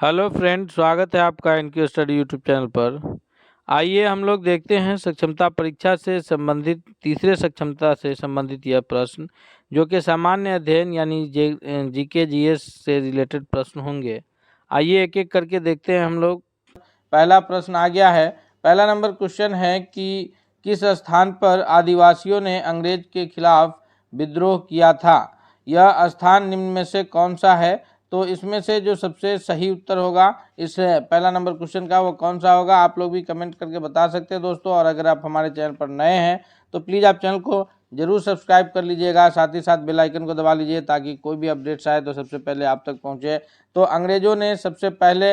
Hello friend, स्वागत है आपका इनकी स्टडी यूट्यूब चैनल पर। आइए हम लोग देखते हैं सक्षमता परीक्षा से संबंधित तीसरे सक्षमता से संबंधित यह प्रश्न, जो कि सामान्य अध्ययन यानी जीके जीएस से रिलेटेड प्रश्न होंगे। आइए एक एक करके देखते हैं हम लोग। पहला प्रश्न आ गया है। पहला नंबर क्वेश्चन है कि किस स्थान पर आदिवासियों ने अंग्रेज के खिलाफ विद्रोह किया था। यह स्थान निम्न में से कौन सा है? तो इसमें से जो सबसे सही उत्तर होगा इस पहला नंबर क्वेश्चन का वो कौन सा होगा, आप लोग भी कमेंट करके बता सकते हैं दोस्तों। और अगर आप हमारे चैनल पर नए हैं तो प्लीज़ आप चैनल को जरूर सब्सक्राइब कर लीजिएगा, साथ ही साथ बेल आइकन को दबा लीजिए ताकि कोई भी अपडेट्स आए तो सबसे पहले आप तक पहुंचे। तो अंग्रेजों ने सबसे पहले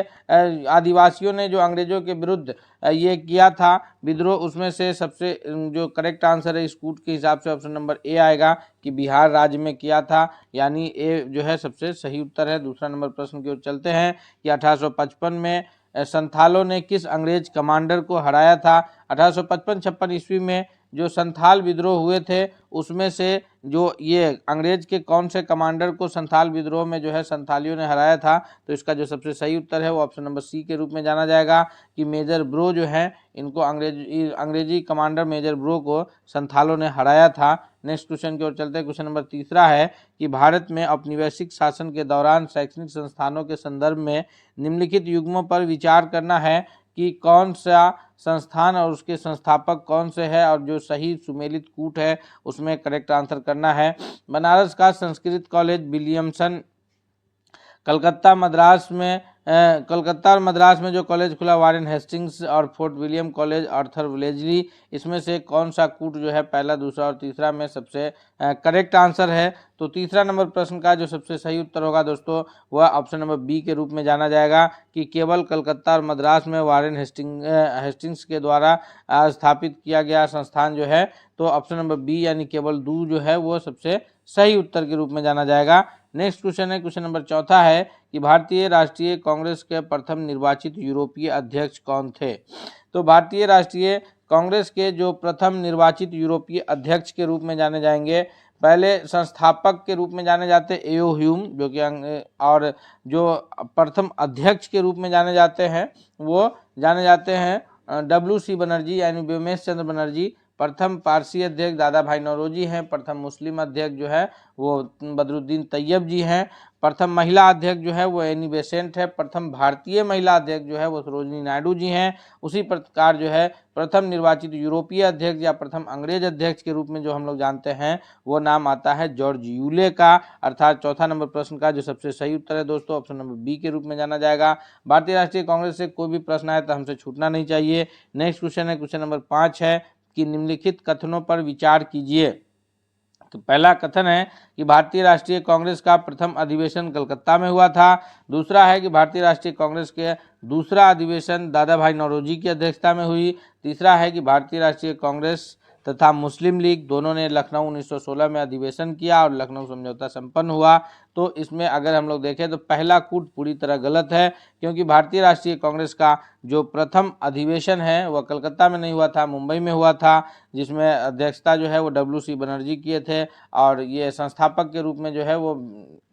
आदिवासियों ने जो अंग्रेजों के विरुद्ध ये किया था विद्रोह, उसमें से सबसे जो करेक्ट आंसर है इस कूट के हिसाब से ऑप्शन नंबर ए आएगा कि बिहार राज्य में किया था, यानी ए जो है सबसे सही उत्तर है। दूसरा नंबर प्रश्न की ओर चलते हैं कि 1855 में संथालों ने किस अंग्रेज कमांडर को हराया था। 1855-56 ईस्वी में जो संथाल विद्रोह हुए थे उसमें से जो ये अंग्रेज के कौन से कमांडर को संथाल विद्रोह में जो है संथालियों ने हराया था, तो इसका जो सबसे सही उत्तर है वो ऑप्शन नंबर सी के रूप में जाना जाएगा कि मेजर ब्रो जो है इनको अंग्रेजी कमांडर मेजर ब्रो को संथालों ने हराया था। नेक्स्ट क्वेश्चन की ओर चलते हैं। क्वेश्चन नंबर तीसरा है कि भारत में औपनिवेशिक शासन के दौरान शैक्षणिक संस्थानों के संदर्भ में निम्नलिखित युग्मों पर विचार करना है कि कौन सा संस्थान और उसके संस्थापक कौन से है, और जो सही सुमेलित कूट है उसमें करेक्ट आंसर करना है। बनारस का संस्कृत कॉलेज, विलियमसन, कलकत्ता और मद्रास में जो कॉलेज खुला वारेन हेस्टिंग्स, और fort William college Arthur Wellesley, इसमें से कौन सा कूट जो है पहला, दूसरा और तीसरा में सबसे करेक्ट आंसर है। तो तीसरा नंबर प्रश्न का जो सबसे सही उत्तर होगा दोस्तों वह ऑप्शन नंबर बी के रूप में जाना जाएगा कि केवल कलकत्ता और मद्रास में वारेन हेस्टिंग्स के द्वारा स्थापित किया गया संस्थान जो है, तो ऑप्शन नंबर बी यानी केवल दू जो है वो सबसे सही उत्तर के रूप में जाना जाएगा। नेक्स्ट क्वेश्चन है, क्वेश्चन नंबर चौथा है कि भारतीय राष्ट्रीय कांग्रेस के प्रथम निर्वाचित यूरोपीय अध्यक्ष कौन थे। तो भारतीय राष्ट्रीय कांग्रेस के जो प्रथम निर्वाचित यूरोपीय अध्यक्ष के रूप में जाने जाएंगे, पहले संस्थापक के रूप में जाने जाते एओ ह्यूम जो कि, और जो प्रथम अध्यक्ष के रूप में जाने जाते हैं वो जाने जाते हैं डब्ल्यू.सी. बनर्जी यानी व्योमेश चंद्र बनर्जी। प्रथम पारसी अध्यक्ष दादा भाई नौरोजी हैं। प्रथम मुस्लिम अध्यक्ष जो है वो बदरुद्दीन तैयब जी हैं। प्रथम महिला अध्यक्ष जो है वो एनी बेसेंट है। प्रथम भारतीय महिला अध्यक्ष जो है वो सरोजनी नायडू जी हैं। उसी प्रकार जो है प्रथम निर्वाचित यूरोपीय अध्यक्ष या प्रथम अंग्रेज अध्यक्ष के रूप में जो हम लोग जानते हैं वो नाम आता है जॉर्ज यूले का। अर्थात चौथा नंबर प्रश्न का जो सबसे सही उत्तर है दोस्तों ऑप्शन नंबर बी के रूप में जाना जाएगा। भारतीय राष्ट्रीय कांग्रेस से कोई भी प्रश्न आए तो हमसे छूटना नहीं चाहिए। नेक्स्ट क्वेश्चन है, क्वेश्चन नंबर 5 है कि निम्नलिखित कथनों पर विचार कीजिए। तो पहला कथन है कि भारतीय राष्ट्रीय कांग्रेस का प्रथम अधिवेशन कलकत्ता में हुआ था। दूसरा है कि भारतीय राष्ट्रीय कांग्रेस के दूसरा अधिवेशन दादा भाई नौरोजी की अध्यक्षता में हुई। तीसरा है कि भारतीय राष्ट्रीय कांग्रेस तथा मुस्लिम लीग दोनों ने लखनऊ 1916 में अधिवेशन किया और लखनऊ समझौता संपन्न हुआ। तो इसमें अगर हम लोग देखें तो पहला कूट पूरी तरह गलत है, क्योंकि भारतीय राष्ट्रीय कांग्रेस का जो प्रथम अधिवेशन है वह कलकत्ता में नहीं हुआ था, मुंबई में हुआ था, जिसमें अध्यक्षता जो है वो डब्ल्यू.सी. बनर्जी किए थे। और ये संस्थापक के रूप में जो है वो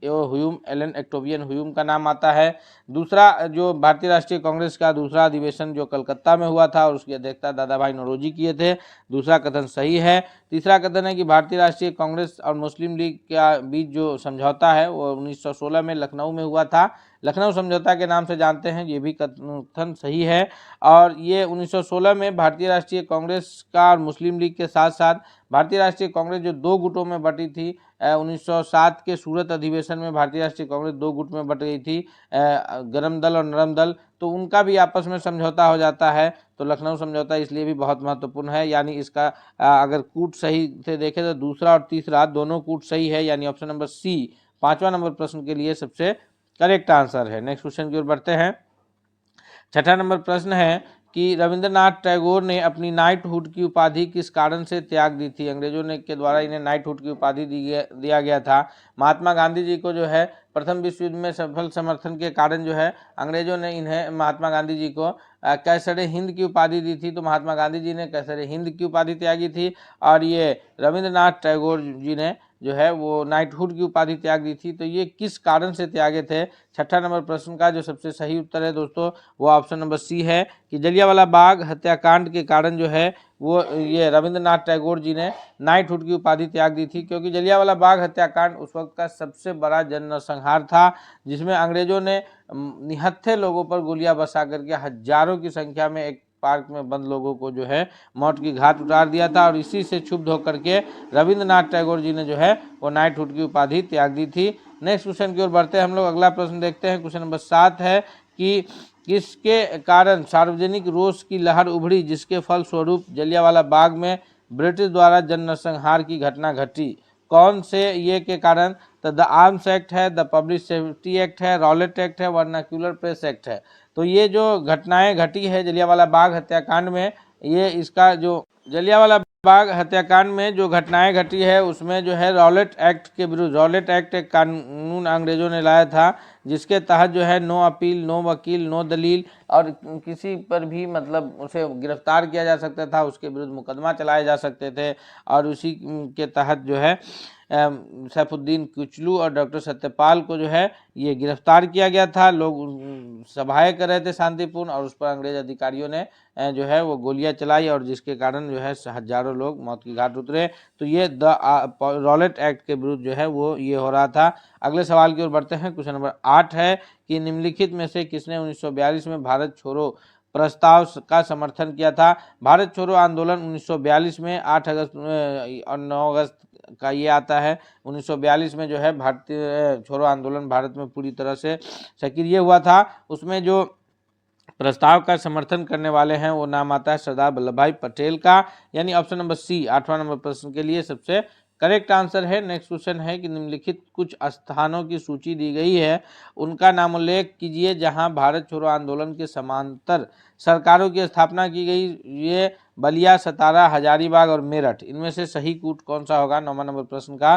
ह्यूम, एलन एक्टोवियन ह्यूम का नाम आता है। दूसरा जो भारतीय राष्ट्रीय कांग्रेस का दूसरा अधिवेशन जो कलकत्ता में हुआ था और उसकी अध्यक्षता दादा भाई नौरोजी किए थे। दूसरा कथन सही है। तीसरा कथन है कि भारतीय राष्ट्रीय कांग्रेस और मुस्लिम लीग के बीच जो समझौता है वो 1916 में लखनऊ में हुआ था, लखनऊ समझौता के नाम से जानते हैं, ये भी कथन सही है। और ये 1916 में भारतीय राष्ट्रीय कांग्रेस का और मुस्लिम लीग के साथ साथ भारतीय राष्ट्रीय कांग्रेस जो दो गुटों में बटी थी, 1907 के सूरत अधिवेशन में भारतीय राष्ट्रीय कांग्रेस दो गुट में बट गई थी, गरम दल और नरम दल, तो उनका भी आपस में समझौता हो जाता है। तो लखनऊ समझौता इसलिए भी बहुत महत्वपूर्ण है, यानी इसका अगर कूट सही से देखें तो दूसरा और तीसरा दोनों कूट सही है, यानी ऑप्शन नंबर सी पांचवा नंबर प्रश्न के लिए सबसे करेक्ट आंसर है। नेक्स्ट क्वेश्चन की ओर बढ़ते हैं। छठा नंबर प्रश्न है कि रविंद्रनाथ टैगोर ने अपनी नाइटहुड की उपाधि किस कारण से त्याग दी थी। अंग्रेजों ने के द्वारा इन्हें नाइटहुड की उपाधि दिया गया था। महात्मा गांधी जी को जो है प्रथम विश्व युद्ध में सफल समर्थन के कारण जो है अंग्रेजों ने इन्हें महात्मा गांधी जी को कैसरे हिंद की उपाधि दी थी। तो महात्मा गांधी जी ने कैसरे हिंद की उपाधि त्यागी थी और ये रविंद्रनाथ टैगोर जी ने जो है वो नाइटहुड की उपाधि त्याग दी थी। तो ये किस कारण से त्यागे थे? छठा नंबर प्रश्न का जो सबसे सही उत्तर है दोस्तों वो ऑप्शन नंबर सी है कि जलियांवाला बाग हत्याकांड के कारण जो है वो ये रविंद्रनाथ टैगोर जी ने नाइटहुड की उपाधि त्याग दी थी, क्योंकि जलियांवाला बाग हत्याकांड उस वक्त का सबसे बड़ा जनसंहार था जिसमें अंग्रेजों ने निहत्थे लोगों पर गोलियां बरसा करके हजारों की संख्या में एक पार्क में बंद लोगों को जो है मौत की घाट उतार दिया था और इसी से क्षुब्ध होकर के रविंद्रनाथ टैगोर जी ने जो है वो नाइटहुड की उपाधि त्याग दी थी। नेक्स्ट क्वेश्चन की ओर बढ़ते हैं हम लोग। अगला प्रश्न देखते हैं। क्वेश्चन नंबर 7 है कि किसके कारण सार्वजनिक रोष की लहर उभरी जिसके फलस्वरूप जलियांवाला बाग में ब्रिटिश द्वारा जनसंहार की घटना घटी? कौन से ये के कारण? तो द आर्म्स एक्ट है, द पब्लिक सेफ्टी एक्ट है, रॉलेट एक्ट है, वर्नाक्यूलर प्रेस एक्ट है। तो ये जो घटनाएं घटी है जलियांवाला बाग हत्याकांड में, ये इसका जो जलियांवाला बाग हत्याकांड में जो घटनाएं घटी है उसमें जो है रॉलेट एक्ट के विरुद्ध, रॉलेट एक्ट एक कानून अंग्रेजों ने लाया था जिसके तहत जो है नो अपील, नो वकील, नो दलील और किसी पर भी मतलब उसे गिरफ्तार किया जा सकता था, उसके विरुद्ध मुकदमा चलाए जा सकते थे और उसी के तहत जो है सैफुद्दीन किचलू और डॉक्टर सत्यपाल को जो है ये गिरफ्तार किया गया था। लोग सभाएं कर रहे थे शांतिपूर्ण और उस पर अंग्रेज अधिकारियों ने जो है वो गोलियां चलाई और जिसके कारण जो है हजारों लोग मौत की घाट उतरे। तो ये द रॉलेट एक्ट के विरुद्ध जो है वो ये हो रहा था। अगले सवाल की ओर बढ़ते हैं। क्वेश्चन नंबर 8 है कि निम्नलिखित में से किसने 1942 में भारत छोड़ो प्रस्ताव का समर्थन किया था? भारत छोड़ो आंदोलन 1942 में 8 अगस्त और 9 अगस्त का ये आता है। 1942 में जो है भारतीय छोड़ो आंदोलन भारत में पूरी तरह से सक्रिय हुआ था। उसमें जो प्रस्ताव का समर्थन करने वाले हैं वो नाम आता है सरदार वल्लभ भाई पटेल का, यानी ऑप्शन नंबर सी 8वां नंबर प्रश्न के लिए सबसे करेक्ट आंसर है। नेक्स्ट क्वेश्चन है कि निम्नलिखित कुछ स्थानों की सूची दी गई है, उनका नाम उल्लेख कीजिए जहां भारत छोड़ो आंदोलन के समांतर सरकारों की स्थापना की गई। ये बलिया, सतारा, हजारीबाग और मेरठ, इनमें से सही कूट कौन सा होगा 9वां नंबर प्रश्न का?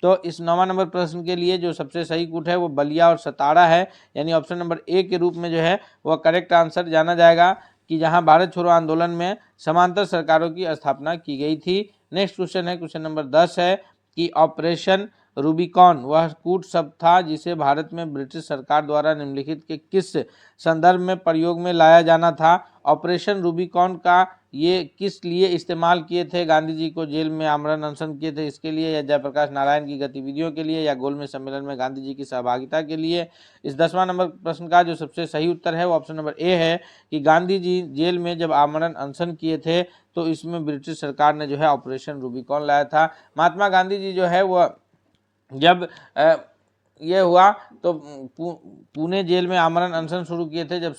तो इस 9वां नंबर प्रश्न के लिए जो सबसे सही कूट है वो बलिया और सतारा है, यानी ऑप्शन नंबर ए के रूप में जो है वह करेक्ट आंसर जाना जाएगा कि जहां भारत छोड़ो आंदोलन में समांतर सरकारों की स्थापना की गई थी। नेक्स्ट क्वेश्चन है, क्वेश्चन नंबर 10 है कि ऑपरेशन रूबिकॉन वह कूट शब्द था जिसे भारत में ब्रिटिश सरकार द्वारा निम्नलिखित के किस संदर्भ में प्रयोग में लाया जाना था? ऑपरेशन रूबिकॉन का ये किस लिए इस्तेमाल किए थे? गांधी जी को जेल में आमरण अनशन किए थे इसके लिए, या जयप्रकाश नारायण की गतिविधियों के लिए, या गोलमेज सम्मेलन में गांधी जी की सहभागिता के लिए? इस 10वां नंबर प्रश्न का जो सबसे सही उत्तर है वो ऑप्शन नंबर ए है कि गांधी जी जेल में जब आमरण अनशन किए थे तो इसमें ब्रिटिश सरकार ने जो है ऑपरेशन रूबिकॉन लाया था। महात्मा गांधी जी जो है वह जब ये हुआ तो पुणे जेल में आमरण अनशन शुरू किए थे जब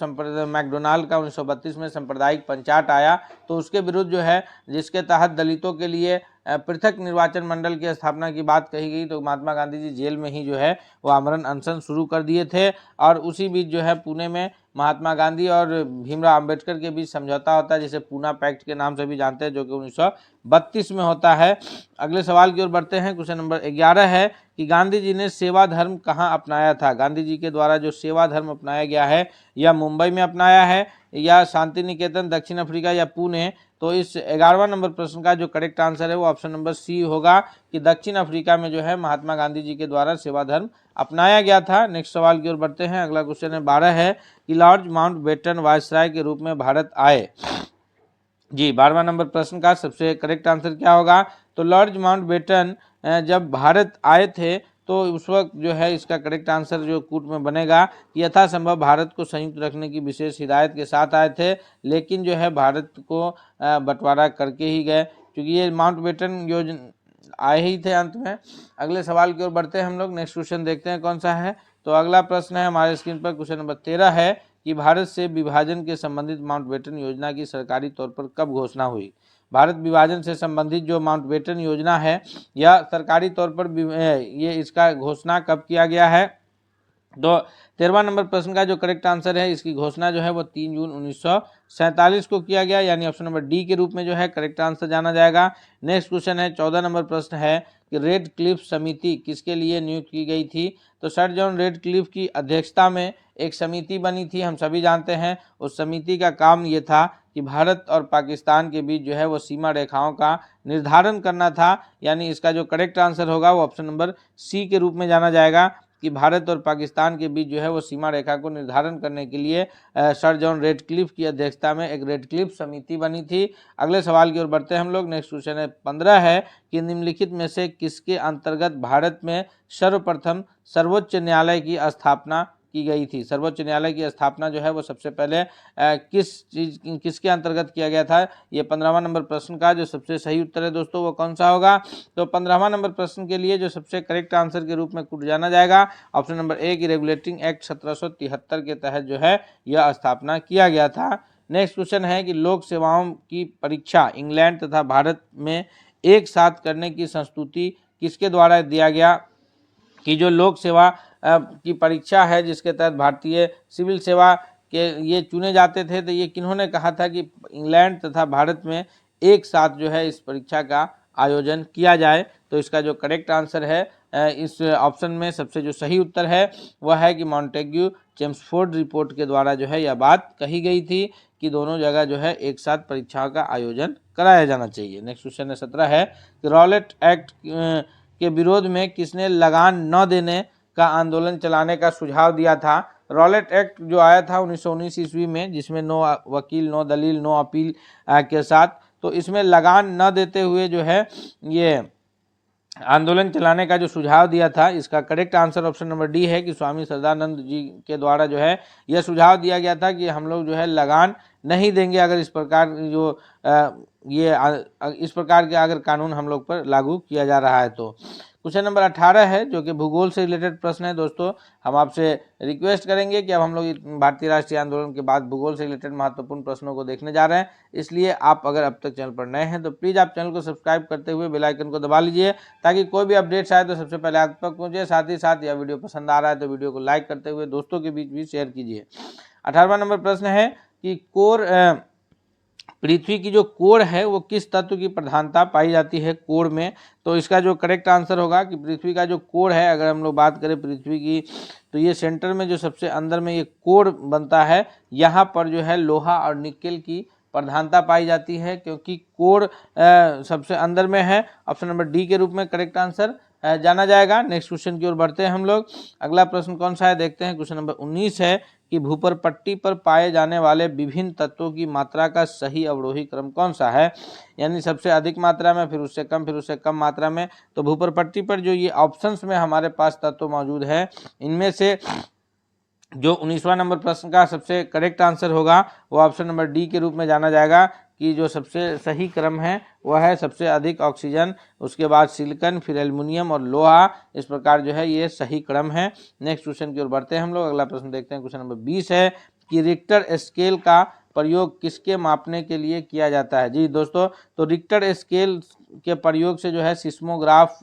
मैकडोनाल्ड का 1932 में सांप्रदायिक पंचायत आया तो उसके विरुद्ध जो है जिसके तहत दलितों के लिए पृथक निर्वाचन मंडल की स्थापना की बात कही गई, तो महात्मा गांधी जी जेल में ही जो है वो आमरण अनशन शुरू कर दिए थे और उसी बीच जो है पुणे में महात्मा गांधी और भीमराव अंबेडकर के बीच समझौता होता है जिसे पूना पैक्ट के नाम से भी जानते हैं, जो कि 1932 में होता है। अगले सवाल की ओर बढ़ते हैं। क्वेश्चन नंबर 11 है कि गांधी जी ने सेवा धर्म कहाँ अपनाया था? गांधी जी के द्वारा जो सेवा धर्म अपनाया गया है या मुंबई में अपनाया है, या शांति निकेतन, दक्षिण अफ्रीका, या पुणे? तो इस 11वां नंबर प्रश्न का जो करेक्ट आंसर है वो ऑप्शन नंबर सी होगा कि दक्षिण अफ्रीका में जो है महात्मा गांधी जी के द्वारा सेवा धर्म अपनाया गया था। नेक्स्ट सवाल की ओर बढ़ते हैं। अगला क्वेश्चन है 12 है कि लॉर्ड माउंटबेटन वायसराय के रूप में भारत आए। जी, 12वां नंबर प्रश्न का सबसे करेक्ट आंसर क्या होगा? तो लॉर्ड माउंटबेटन जब भारत आए थे तो उस वक्त जो है इसका करेक्ट आंसर जो कूट में बनेगा कि यथासंभव भारत को संयुक्त रखने की विशेष हिदायत के साथ आए थे, लेकिन जो है भारत को बंटवारा करके ही गए, क्योंकि ये माउंटबेटन योजना आए ही थे अंत में। अगले सवाल की ओर बढ़ते हैं हम लोग। नेक्स्ट क्वेश्चन देखते हैं कौन सा है। तो अगला प्रश्न है हमारे स्क्रीन पर, क्वेश्चन नंबर 13 है कि भारत से विभाजन के संबंधित माउंटबेटन योजना की सरकारी तौर पर कब घोषणा हुई? भारत विभाजन से संबंधित जो माउंटबेटन योजना है या सरकारी तौर पर ये इसका घोषणा कब किया गया है? तो 13वां नंबर प्रश्न का जो करेक्ट आंसर है, इसकी घोषणा जो है वो 3 जून 1947 को किया गया, यानी ऑप्शन नंबर डी के रूप में जो है करेक्ट आंसर जाना जाएगा। नेक्स्ट क्वेश्चन है 14 नंबर प्रश्न है कि रेड क्लिफ समिति किसके लिए नियुक्त की गई थी। तो सर जॉन रेड क्लिफ की अध्यक्षता में एक समिति बनी थी, हम सभी जानते हैं। उस समिति का काम ये था कि भारत और पाकिस्तान के बीच जो है वो सीमा रेखाओं का निर्धारण करना था, यानी इसका जो करेक्ट आंसर होगा वो ऑप्शन नंबर सी के रूप में जाना जाएगा कि भारत और पाकिस्तान के बीच जो है वो सीमा रेखा को निर्धारण करने के लिए सर जॉन रेडक्लिफ की अध्यक्षता में एक रेडक्लिफ समिति बनी थी। अगले सवाल की ओर बढ़ते हैं हम लोग। नेक्स्ट क्वेश्चन है 15 है कि निम्नलिखित में से किसके अंतर्गत भारत में सर्वप्रथम सर्वोच्च न्यायालय की स्थापना की गई थी। सर्वोच्च न्यायालय की स्थापना जो है वो सबसे पहले किसके अंतर्गत किया गया था। ये 15वां नंबर प्रश्न का जो सबसे सही उत्तर है दोस्तों वो कौन सा होगा। तो 15वां नंबर प्रश्न के लिए जो सबसे करेक्ट आंसर के रूप में कुट जाना जाएगा ऑप्शन नंबर ए की रेगुलेटिंग एक्ट 1773 के तहत जो है यह स्थापना किया गया था। नेक्स्ट क्वेश्चन है कि लोक सेवाओं की परीक्षा इंग्लैंड तथा भारत में एक साथ करने की संस्तुति किसके द्वारा दिया गया। कि जो लोक सेवा की परीक्षा है जिसके तहत भारतीय सिविल सेवा के ये चुने जाते थे, तो ये किन्होंने कहा था कि इंग्लैंड तथा भारत में एक साथ जो है इस परीक्षा का आयोजन किया जाए। तो इसका जो करेक्ट आंसर है इस ऑप्शन में सबसे जो सही उत्तर है वह है कि मॉन्टेग्यू चेम्सफोर्ड रिपोर्ट के द्वारा जो है यह बात कही गई थी कि दोनों जगह जो है एक साथ परीक्षाओं का आयोजन कराया जाना चाहिए। नेक्स्ट क्वेश्चन है 17 है कि रॉलेट एक्ट के विरोध में किसने लगान न देने का आंदोलन चलाने का सुझाव दिया था। रॉलेट एक्ट जो आया था 1919 ईस्वी में, जिसमें नो वकील नो दलील नो अपील के साथ, तो इसमें लगान न देते हुए जो है ये आंदोलन चलाने का जो सुझाव दिया था, इसका correct answer option number D है कि स्वामी सदानंद जी के द्वारा जो है यह सुझाव दिया गया था कि हम लोग जो है लगान नहीं देंगे अगर इस प्रकार जो इस प्रकार के अगर कानून हम लोग पर लागू किया जा रहा है। तो क्वेश्चन नंबर 18 है जो कि भूगोल से रिलेटेड प्रश्न है। दोस्तों हम आपसे रिक्वेस्ट करेंगे कि अब हम लोग भारतीय राष्ट्रीय आंदोलन के बाद भूगोल से रिलेटेड महत्वपूर्ण प्रश्नों को देखने जा रहे हैं, इसलिए आप अगर अब तक चैनल पर नए हैं तो प्लीज़ आप चैनल को सब्सक्राइब करते हुए बेल आइकन को दबा लीजिए ताकि कोई भी अपडेट्स आए तो सबसे पहले आप तक पहुँचे। साथ ही साथ यह वीडियो पसंद आ रहा है तो वीडियो को लाइक करते हुए दोस्तों के बीच भी शेयर कीजिए। 18वां नंबर प्रश्न है कि कोर पृथ्वी की जो कोर है वो किस तत्व की प्रधानता पाई जाती है कोर में। तो इसका जो करेक्ट आंसर होगा कि पृथ्वी का जो कोर है, अगर हम लोग बात करें पृथ्वी की, तो ये सेंटर में जो सबसे अंदर में ये कोर बनता है, यहाँ पर जो है लोहा और निकेल की प्रधानता पाई जाती है क्योंकि कोर सबसे अंदर में है। ऑप्शन नंबर डी के रूप में करेक्ट आंसर जाना जाएगा। नेक्स्ट क्वेश्चन की ओर बढ़ते हैं हम लोग। अगला प्रश्न कौन सा है देखते हैं। क्वेश्चन नंबर 19 है कि भूपर पट्टी पर पाए जाने वाले विभिन्न तत्वों की मात्रा का सही अवरोही क्रम कौन सा है, यानी सबसे अधिक मात्रा में, फिर उससे कम मात्रा में। तो भूपर पट्टी पर जो ये ऑप्शंस में हमारे पास तत्व मौजूद है, इनमें से जो 19वां नंबर प्रश्न का सबसे करेक्ट आंसर होगा वो ऑप्शन नंबर डी के रूप में जाना जाएगा कि जो सबसे सही क्रम है वह है सबसे अधिक ऑक्सीजन, उसके बाद सिलिकॉन, फिर एल्युमिनियम और लोहा। इस प्रकार जो है ये सही क्रम है। नेक्स्ट क्वेश्चन की ओर बढ़ते हैं हम लोग। अगला प्रश्न देखते हैं। क्वेश्चन नंबर 20 है कि रिक्टर स्केल का प्रयोग किसके मापने के लिए किया जाता है। जी दोस्तों, तो रिक्टर स्केल के प्रयोग से जो है सिस्मोग्राफ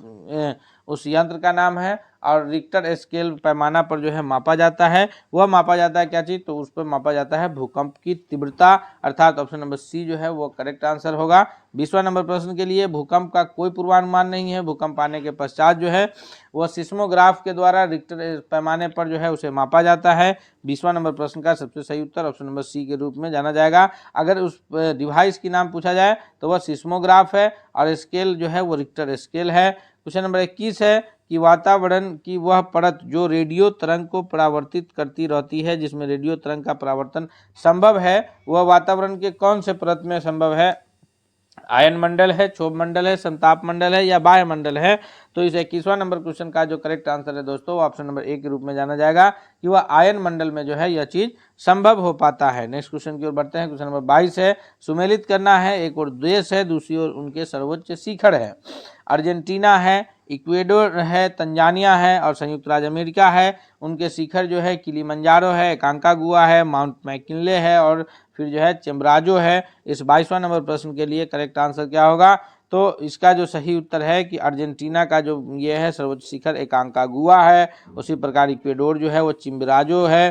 उस यंत्र का नाम है और रिक्टर स्केल पैमाना पर जो है मापा जाता है। वह मापा जाता है क्या चीज़, तो उस पर मापा जाता है भूकंप की तीव्रता, अर्थात ऑप्शन नंबर सी जो है वो करेक्ट आंसर होगा। 20वां नंबर प्रश्न के लिए भूकंप का कोई पूर्वानुमान नहीं है, भूकंप आने के पश्चात जो है वह सिस्मोग्राफ के द्वारा रिक्टर पैमाने पर जो है उसे मापा जाता है। 20वां नंबर प्रश्न का सबसे सही उत्तर ऑप्शन नंबर सी के रूप में जाना जाएगा। अगर उस डिवाइस की नाम पूछा जाए तो वह सिस्मोग्राफ है और स्केल जो है वो रिक्टर स्केल है। क्वेश्चन नंबर 21 है कि वातावरण की वह परत जो रेडियो तरंग को परावर्तित करती रहती है, जिसमें रेडियो तरंग का परावर्तन संभव है, वह वातावरण के कौन से परत में संभव है। आयन मंडल है, क्षोभ मंडल है, संताप मंडल है या वायुमंडल है। तो इस 21वां नंबर क्वेश्चन का जो करेक्ट आंसर है दोस्तों ऑप्शन नंबर ए के रूप में जाना जाएगा कि वह आयन मंडल में जो है यह चीज संभव हो पाता है। नेक्स्ट क्वेश्चन की ओर बढ़ते हैं। क्वेश्चन नंबर 22 है सुमेलित करना है, एक और देश है, दूसरी ओर उनके सर्वोच्च शिखर है। अर्जेंटीना है, इक्वेडोर है, तंजानिया है और संयुक्त राज्य अमेरिका है। उनके शिखर जो है किलिमंजारो है, कांकागुआ है, माउंट मैकिनले है और फिर जो है चेम्ब्राजो है। इस 22वां नंबर प्रश्न के लिए करेक्ट आंसर क्या होगा? तो इसका जो सही उत्तर है कि अर्जेंटीना का जो ये है सर्वोच्च शिखर एकांकागुआ है, उसी प्रकार इक्वेडोर जो है वो चिम्बराजो है,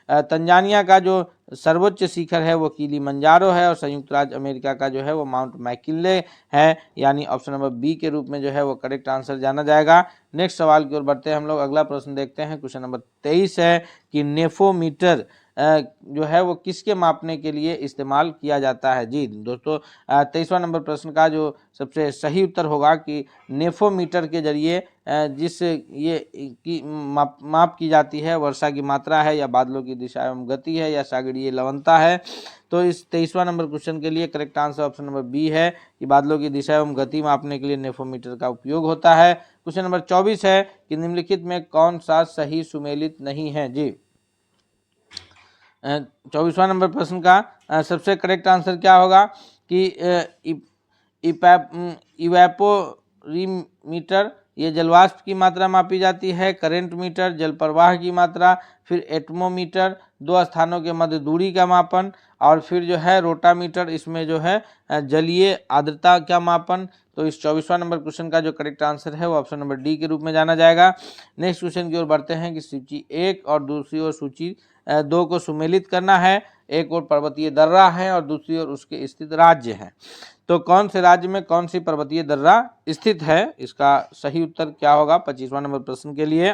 तंजानिया का जो सर्वोच्च शिखर है वो किलिमंजारो है और संयुक्त राज्य अमेरिका का जो है वो माउंट मैकिनले है, यानी ऑप्शन नंबर बी के रूप में जो है वो करेक्ट आंसर जाना जाएगा। नेक्स्ट सवाल की ओर बढ़ते हैं हम लोग। अगला प्रश्न देखते हैं, क्वेश्चन नंबर 23 है कि नेफोमीटर जो है वो किसके मापने के लिए इस्तेमाल किया जाता है? जी दोस्तों, 23वां नंबर प्रश्न का जो सबसे सही उत्तर होगा कि नेफोमीटर के जरिए जिस ये की माप की जाती है, वर्षा की मात्रा है या बादलों की दिशा एवं गति है या सागरीय लवणता है। तो इस 23वां नंबर क्वेश्चन के लिए correct answer option number B है कि बादलों की दिशा एवं गति मापने के लिए नेफोमीटर का उपयोग होता है। क्वेश्चन नंबर 24 है कि निम्नलिखित में कौन सा सही सुमेलित नहीं है? जी 24वां नंबर प्रश्न का सबसे करेक्ट आंसर क्या होगा कि इवेपोरीमीटर ये जलवाष्प की मात्रा मापी जाती है, करंट मीटर जल प्रवाह की मात्रा, फिर एटमोमीटर दो स्थानों के मध्य दूरी का मापन और फिर जो है रोटामीटर इसमें जो है जलीय आर्द्रता का मापन। तो इस 24वां नंबर क्वेश्चन का जो करेक्ट आंसर है वो ऑप्शन नंबर डी के रूप में जाना जाएगा। नेक्स्ट क्वेश्चन की ओर बढ़ते हैं कि सूची 1 और दूसरी ओर सूची 2 को सुमेलित करना है। एक ओर पर्वतीय दर्रा है और दूसरी ओर उसके स्थित राज्य हैं। तो कौन से राज्य में कौन सी पर्वतीय दर्रा स्थित है? इसका सही उत्तर क्या होगा 25वां नंबर प्रश्न के लिए?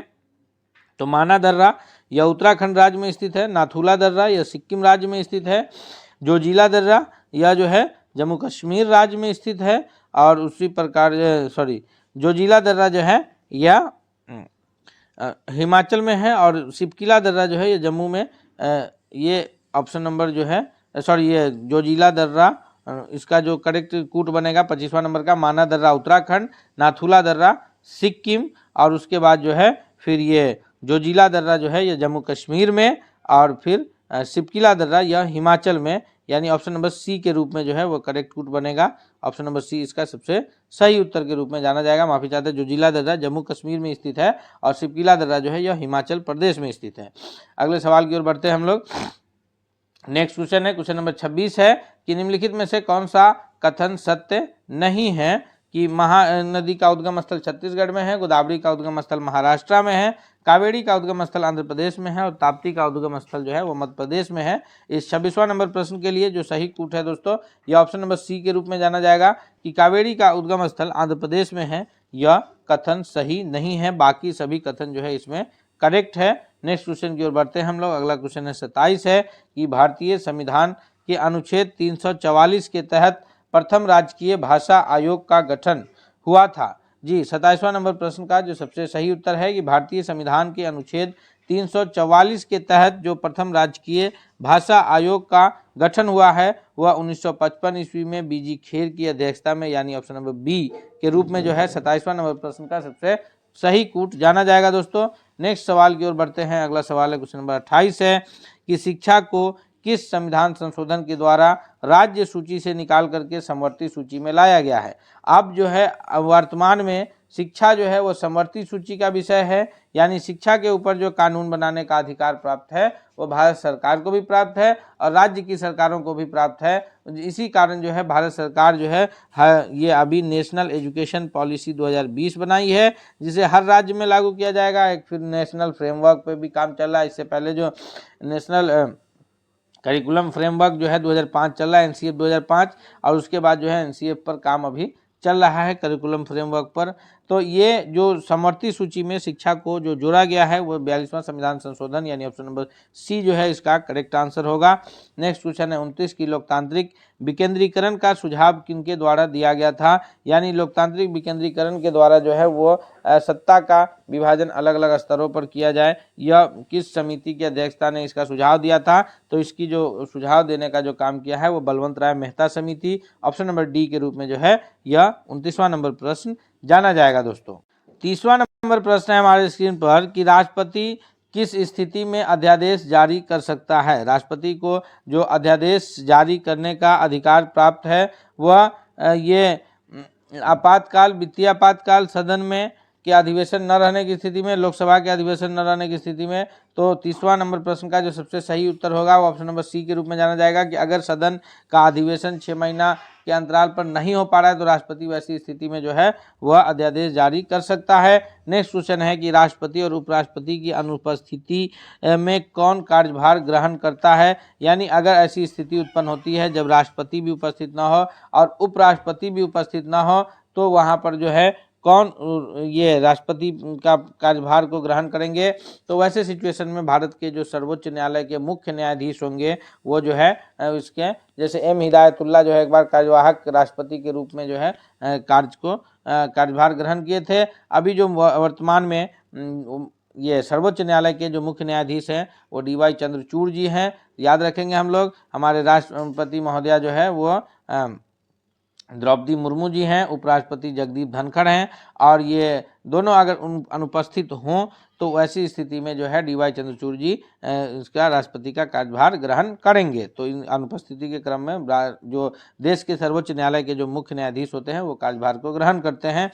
तो माना दर्रा यह उत्तराखंड राज्य में स्थित है, नाथुला दर्रा यह सिक्किम राज्य में स्थित है, जोजिला दर्रा यह जो है जम्मू कश्मीर राज्य में स्थित है और उसी प्रकार जोजिला दर्रा जो है यह हिमाचल में है और सिपकिला दर्रा जो है ये जम्मू में। ये ऑप्शन नंबर जो है ये जोजिला दर्रा इसका जो करेक्ट कूट बनेगा 25वां नंबर का, माना दर्रा उत्तराखंड, नाथुला दर्रा सिक्किम और उसके बाद जो है फिर ये जोजिला दर्रा जो है ये जम्मू कश्मीर में और फिर सिपकिला दर्रा यह हिमाचल में, यानी ऑप्शन नंबर सी के रूप में जो है वो करेक्ट कूट बनेगा। ऑप्शन नंबर सी इसका सबसे सही उत्तर के रूप में जाना जाएगा। माफी चाहते हैं, जोजिला दर्रा जम्मू कश्मीर में स्थित है और सिपकिला दर्रा जो है यह हिमाचल प्रदेश में स्थित है। अगले सवाल की ओर बढ़ते हैं हम लोग। नेक्स्ट क्वेश्चन है, क्वेश्चन नंबर 26 है कि निम्नलिखित में से कौन सा कथन सत्य नहीं है कि महानदी का उद्गम स्थल छत्तीसगढ़ में है, गोदावरी का उद्गम स्थल महाराष्ट्र में है, कावेरी का उद्गम स्थल आंध्र प्रदेश में है और ताप्ती का उद्गम स्थल जो है वो मध्य प्रदेश में है। इस 26वां नंबर प्रश्न के लिए जो सही कूट है दोस्तों यह ऑप्शन नंबर सी के रूप में जाना जाएगा कि कावेरी का उद्गम स्थल आंध्र प्रदेश में है। यह कथन सही नहीं है, बाकी सभी कथन जो है इसमें करेक्ट है। नेक्स्ट क्वेश्चन की ओर बढ़ते हैं हम लोग। अगला क्वेश्चन है 27 है कि भारतीय संविधान के अनुच्छेद 344 के तहत प्रथम राजकीय भाषा आयोग का गठन हुआ था। जी 27वां नंबर प्रश्न का जो सबसे सही उत्तर है कि भारतीय संविधान के अनुच्छेद 344 के तहत जो प्रथम राजकीय भाषा आयोग का गठन हुआ है वह 1955 ईस्वी में बीजी खेर की अध्यक्षता में, यानी ऑप्शन नंबर बी के रूप में जो है 27वां नंबर प्रश्न का सबसे सही कूट जाना जाएगा दोस्तों। नेक्स्ट सवाल की ओर बढ़ते हैं। अगला सवाल है क्वेश्चन नंबर 28 है कि शिक्षा को किस संविधान संशोधन के द्वारा राज्य सूची से निकाल करके समवर्ती सूची में लाया गया है? अब जो है वर्तमान में शिक्षा जो है वो समवर्ती सूची का विषय है, यानी शिक्षा के ऊपर जो कानून बनाने का अधिकार प्राप्त है वो भारत सरकार को भी प्राप्त है और राज्य की सरकारों को भी प्राप्त है। इसी कारण जो है भारत सरकार जो है ये अभी नेशनल एजुकेशन पॉलिसी 2020 बनाई है जिसे हर राज्य में लागू किया जाएगा। एक फिर नेशनल फ्रेमवर्क पे भी काम चल रहा है। इससे पहले जो नेशनल करिकुलम फ्रेमवर्क जो है 2005 चल रहा है, एनसीएफ 2005, और उसके बाद जो है एनसीएफ पर काम अभी चल रहा है करिकुलम फ्रेमवर्क पर। तो ये जो समवर्ती सूची में शिक्षा को जो जोड़ा गया है वो 42वां संविधान संशोधन, यानी ऑप्शन नंबर सी जो है इसका करेक्ट आंसर होगा। नेक्स्ट क्वेश्चन है 29 की लोकतांत्रिक विकेंद्रीकरण का सुझाव किनके द्वारा दिया गया था? यानी लोकतांत्रिक विकेंद्रीकरण के द्वारा जो है वो सत्ता का विभाजन अलग अलग स्तरों पर किया जाए, यह किस समिति की अध्यक्षता ने इसका सुझाव दिया था? तो इसकी जो सुझाव देने का जो काम किया है वो बलवंत राय मेहता समिति, ऑप्शन नंबर डी के रूप में जो है यह 29वां नंबर प्रश्न जाना जाएगा दोस्तों। 30वां नंबर प्रश्न है हमारे स्क्रीन पर कि राष्ट्रपति किस स्थिति में अध्यादेश जारी कर सकता है? राष्ट्रपति को जो अध्यादेश जारी करने का अधिकार प्राप्त है वह ये आपातकाल, वित्तीय आपातकाल, सदन में के अधिवेशन न रहने की स्थिति में, लोकसभा के अधिवेशन न रहने की स्थिति में। तो 30वां नंबर प्रश्न का जो सबसे सही उत्तर होगा वो ऑप्शन नंबर सी के रूप में जाना जाएगा कि अगर सदन का अधिवेशन 6 महीना के अंतराल पर नहीं हो पा रहा है तो राष्ट्रपति वैसी स्थिति में जो है वह अध्यादेश जारी कर सकता है। नेक्स्ट क्वेश्चन है कि राष्ट्रपति और उपराष्ट्रपति की अनुपस्थिति में कौन कार्यभार ग्रहण करता है। यानी अगर ऐसी स्थिति उत्पन्न होती है जब राष्ट्रपति भी उपस्थित न हो और उपराष्ट्रपति भी उपस्थित न हो तो वहां पर जो है कौन ये राष्ट्रपति का कार्यभार को ग्रहण करेंगे। तो वैसे सिचुएशन में भारत के जो सर्वोच्च न्यायालय के मुख्य न्यायाधीश होंगे वो जो है इसके जैसे एम हिदायतुल्लाह जो है एक बार कार्यवाहक राष्ट्रपति के रूप में जो है कार्यभार ग्रहण किए थे। अभी जो वर्तमान में ये सर्वोच्च न्यायालय के जो मुख्य न्यायाधीश हैं वो DY चंद्रचूड़ जी हैं। याद रखेंगे हम लोग। हमारे राष्ट्रपति महोदया जो है वो द्रौपदी मुर्मू जी हैं, उपराष्ट्रपति जगदीप धनखड़ हैं और ये दोनों अगर अनुपस्थित हों तो ऐसी स्थिति में जो है DY चंद्रचूड़ जी इसका राष्ट्रपति का कार्यभार ग्रहण करेंगे। तो इन अनुपस्थिति के क्रम में जो देश के सर्वोच्च न्यायालय के जो मुख्य न्यायाधीश होते हैं वो कार्यभार को ग्रहण करते हैं।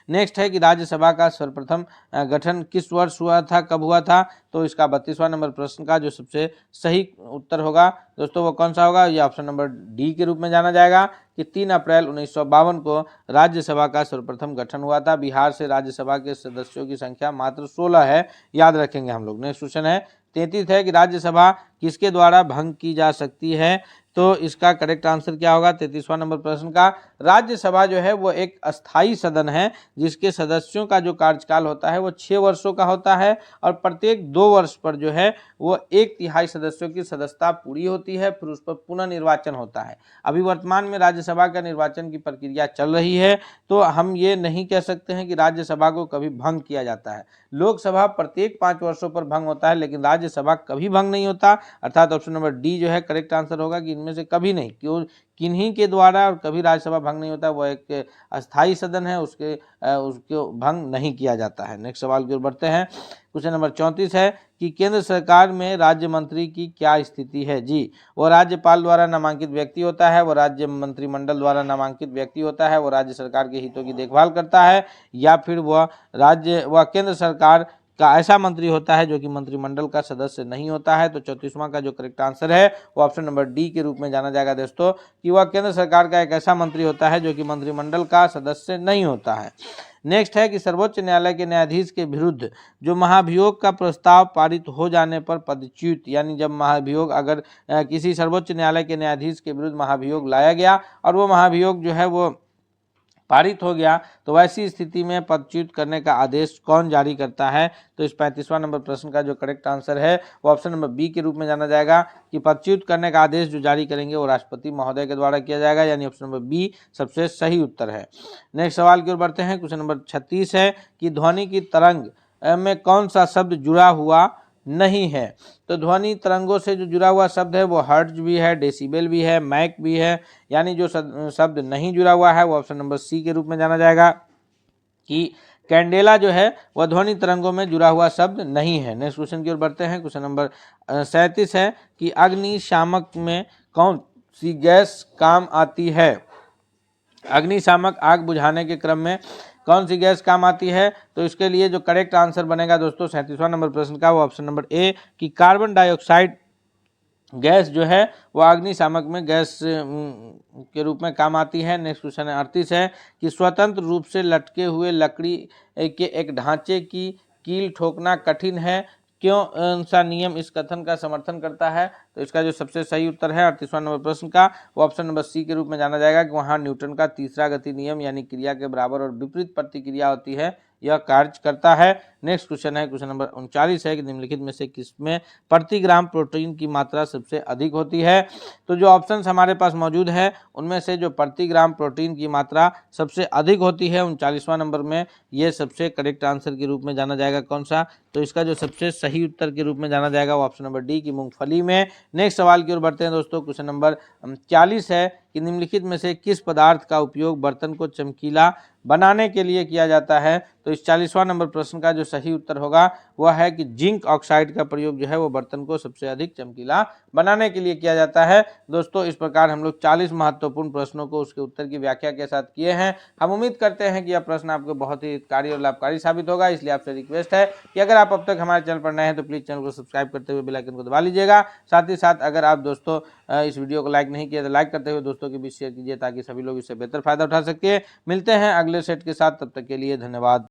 नेक्स्ट है कि राज्यसभा का सर्वप्रथम गठन किस वर्ष हुआ था, कब हुआ था। तो इसका 32वां नंबर प्रश्न का जो सबसे सही उत्तर होगा दोस्तों वो कौन सा होगा, ये ऑप्शन नंबर डी के रूप में जाना जाएगा कि 3 अप्रैल 1952 को राज्यसभा का सर्वप्रथम गठन हुआ था। बिहार से राज्यसभा के सदस्यों की संख्या मात्र 16 है, याद रखेंगे हम लोग। नेक्स्ट क्वेश्चन है 33 है कि राज्यसभा किसके द्वारा भंग की जा सकती है। तो इसका करेक्ट आंसर क्या होगा 33वां नंबर प्रश्न का। राज्यसभा जो है वो एक अस्थाई सदन है जिसके सदस्यों का जो कार्यकाल होता है वो 6 वर्षों का होता है और प्रत्येक 2 वर्ष पर जो है वो 1/3 सदस्यों की सदस्यता पूरी होती है, फिर उस पर पुनः निर्वाचन होता है। अभी वर्तमान में राज्यसभा का निर्वाचन की प्रक्रिया चल रही है तो हम ये नहीं कह सकते हैं कि राज्यसभा को कभी भंग किया जाता है। लोकसभा प्रत्येक 5 वर्षों पर भंग होता है लेकिन राज्यसभा कभी भंग नहीं होता, अर्थात ऑप्शन नंबर डी जो है करेक्ट आंसर होगा कि इनमें से कभी नहीं, क्यों किन्हीं के द्वारा और कभी राज्यसभा भंग नहीं होता। वो एक अस्थाई सदन है, उसको भंग नहीं किया जाता है। नेक्स्ट सवाल की ओर बढ़ते हैं। क्वेश्चन नंबर 34 है कि केंद्र सरकार में राज्य मंत्री की क्या स्थिति है। जी, वो राज्यपाल द्वारा नामांकित व्यक्ति होता है, वो राज्य मंत्रिमंडल द्वारा नामांकित व्यक्ति होता है, वो राज्य सरकार के हितों की देखभाल करता है या फिर वह केंद्र सरकार का ऐसा मंत्री होता है जो कि मंत्रिमंडल का सदस्य नहीं होता है। तो 34वां का जो करेक्ट आंसर है वो ऑप्शन नंबर डी के रूप में जाना जाएगा दोस्तों कि वह केंद्र सरकार का एक ऐसा मंत्री होता है जो कि मंत्रिमंडल का सदस्य नहीं होता है। नेक्स्ट है कि सर्वोच्च न्यायालय के न्यायाधीश के विरुद्ध जो महाभियोग का प्रस्ताव पारित हो जाने पर पदच्युत, यानी जब महाभियोग अगर किसी सर्वोच्च न्यायालय के न्यायाधीश के विरुद्ध महाभियोग लाया गया और वो महाभियोग जो है वो पारित हो गया तो वैसी स्थिति में पदच्युत करने का आदेश कौन जारी करता है। तो इस 35वां नंबर प्रश्न का जो करेक्ट आंसर है वो ऑप्शन नंबर बी के रूप में जाना जाएगा कि पदच्युत करने का आदेश जो जारी करेंगे वो राष्ट्रपति महोदय के द्वारा किया जाएगा, यानी ऑप्शन नंबर बी सबसे सही उत्तर है। नेक्स्ट सवाल की ओर बढ़ते हैं। क्वेश्चन नंबर 36 है कि ध्वनि की तरंग में कौन सा शब्द जुड़ा हुआ नहीं है। तो ध्वनि तरंगों से जो जुड़ा हुआ शब्द है वो हर्ट्ज भी है, डेसिबल भी है, मैक भी है, यानी जो शब्द नहीं जुड़ा हुआ है वो ऑप्शन नंबर सी के रूप में जाना जाएगा कि कैंडेला जो है वह ध्वनि तरंगों में जुड़ा हुआ शब्द नहीं है। नेक्स्ट क्वेश्चन की ओर बढ़ते हैं। क्वेश्चन नंबर 37 है कि अग्निशामक में कौन सी गैस काम आती है। अग्निशामक आग बुझाने के क्रम में कौन सी गैस काम आती है। तो इसके लिए जो करेक्ट आंसर बनेगा दोस्तों 37वां नंबर प्रश्न का वो ऑप्शन नंबर ए कि कार्बन डाइऑक्साइड गैस जो है वो अग्निशामक में गैस के रूप में काम आती है। नेक्स्ट क्वेश्चन है 38 है कि स्वतंत्र रूप से लटके हुए लकड़ी के एक ढांचे की कील ठोकना कठिन है, क्यों सा नियम इस कथन का समर्थन करता है। तो इसका जो सबसे सही उत्तर है 38वां नंबर प्रश्न का वो ऑप्शन नंबर सी के रूप में जाना जाएगा कि वहाँ न्यूटन का तीसरा गति नियम यानी क्रिया के बराबर और विपरीत प्रतिक्रिया होती है, यह कार्य करता है। नेक्स्ट क्वेश्चन है क्वेश्चन नंबर 39 है कि निम्नलिखित में से किसमें प्रति ग्राम प्रोटीन की मात्रा सबसे अधिक होती है। तो जो ऑप्शंस हमारे पास मौजूद है उनमें से जो प्रति ग्राम प्रोटीन की मात्रा सबसे अधिक होती है 39वां नंबर में ये सबसे करेक्ट आंसर के रूप में जाना जाएगा कौन सा। तो इसका जो सबसे सही उत्तर के रूप में जाना जाएगा वो ऑप्शन नंबर डी की मूंगफली में। नेक्स्ट सवाल की ओर बढ़ते हैं दोस्तों। क्वेश्चन नंबर 40 है कि निम्नलिखित में से किस पदार्थ का उपयोग बर्तन को चमकीला बनाने के लिए किया जाता है। तो इस 40वां नंबर प्रश्न का जो सही उत्तर होगा वह है कि जिंक ऑक्साइड का प्रयोग जो है वो बर्तन को सबसे अधिक चमकीला बनाने के लिए किया जाता है। दोस्तों, इस प्रकार हम लोग 40 महत्वपूर्ण प्रश्नों को उसके उत्तर की व्याख्या के साथ किए हैं। हम उम्मीद करते हैं कि यह प्रश्न आपको बहुत ही हितकारी और लाभकारी साबित होगा। इसलिए आपसे रिक्वेस्ट है कि अगर आप अब तक हमारे चैनल पर नए हैं तो प्लीज चैनल को सब्सक्राइब करते हुए बेल आइकन को दबा लीजिएगा। साथ ही साथ अगर आप दोस्तों इस वीडियो को लाइक नहीं किया तो लाइक करते हुए दोस्तों के बीच शेयर कीजिए ताकि सभी लोग इससे बेहतर फायदा उठा सके। मिलते हैं अगले सेट के साथ, तब तक के लिए धन्यवाद।